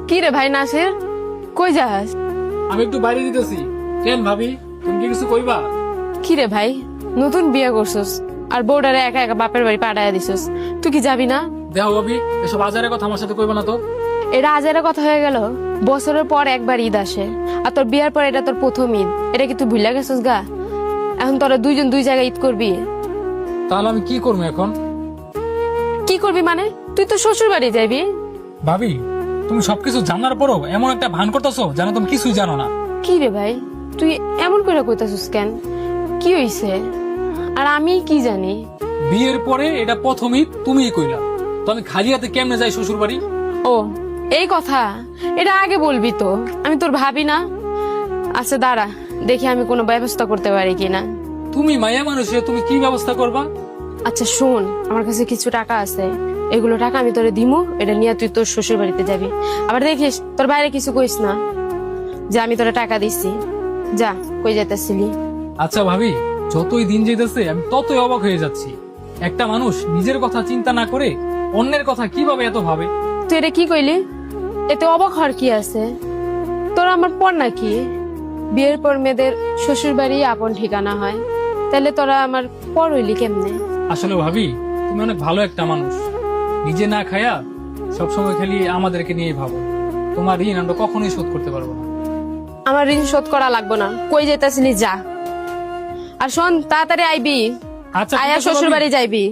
কি রে ভাই নাসির, কই যাস? আমি একটু বাইরে দিতেছি। কেন ভাবি, তুমি কি কিছু কইবা? কি রে ভাই, নতুন বিয়ে করছস আর বউডারে একা একা বাপের বাড়ি পাঠাইয়া দিছস, তুই কি যাবি না? দেখো ভাবি, এসব আজারের কথা আমার সাথে কইবা না তো। এটা আজেরা কথা হয়ে গেল। বছরের পর একবার ঈদ আসে, আর তোর বিয়ার পর এটা তোর প্রথম ঈদ। এটা কি তুই ভুলে গেছিস গা? এখন তোরা দুইজন দুই জায়গায় ঈদ করবি। তাহলে আমি কি করবো এখন? কি করবি মানে? তুই তো শ্বশুর বাড়ি যাবি। ভাবি, তুমি সবকিছু জানার পরও এমন একটা ভান করতেছো যেন তুমি কিছুই জানো না। কি রে ভাই, তুই এমন করে কইতাছিস কেন? কি হইছে? আর আমি কি জানি? বিয়ের পরে এটা প্রথম ঈদ, তুমিই কইলা, তো আমি খালি হাতে কেমনে যাই শ্বশুর বাড়ি? ও এই কথা, এটা আগে বলবি তো, আমি তোর ভাবি না? আচ্ছা দাঁড়া, দেখি আমি কোনো ব্যবস্থা করতে পারি কিনা। তুমি মায়া মানুষে, তুমি কি ব্যবস্থা করবা? আচ্ছা শোন, আমার কাছে কিছু টাকা আছে, এগুলো টাকা আমি তোরে দিমু, এটা নিয়ে তুই তোর শ্বশুর বাড়িতে যাবি। আবার দেখিস তোর বাইরে কিছু কইস না যে আমি তোরে টাকা দিচ্ছি। যা, কই যাইতেছিলি? আচ্ছা ভাবি, যতই দিন যেতেছে আমি ততই অবাক হয়ে যাচ্ছি। একটা মানুষ নিজের কথা চিন্তা না করে অন্যের কথা কিভাবে এত ভাবে? তুই এটা কি কইলি? এতে অবাক হওয়ার কি আছে? তোর আমার পর নাকি? বিয়ের পর মেয়েদের শ্বশুর বাড়ি আপন ঠিকানা হয়, তাহলে তোরা আমার পর হইলি কেমনে? আসলে ভাবি, তুমি অনেক ভালো একটা মানুষ। নিজে না খায়া সবসময় খালি আমাদেরকে নিয়ে ভাবো। তোমার ঋণ আমরা কখনোই শোধ করতে পারবো না। আমার ঋণ শোধ করা লাগবে না, কই যেতেছিলি যা। আর শোন, তাড়াতাড়ি আইবি, আচ্ছা, ঠিক আয়া আছে শ্বশুর ভাবি। বাড়ি যাইবি।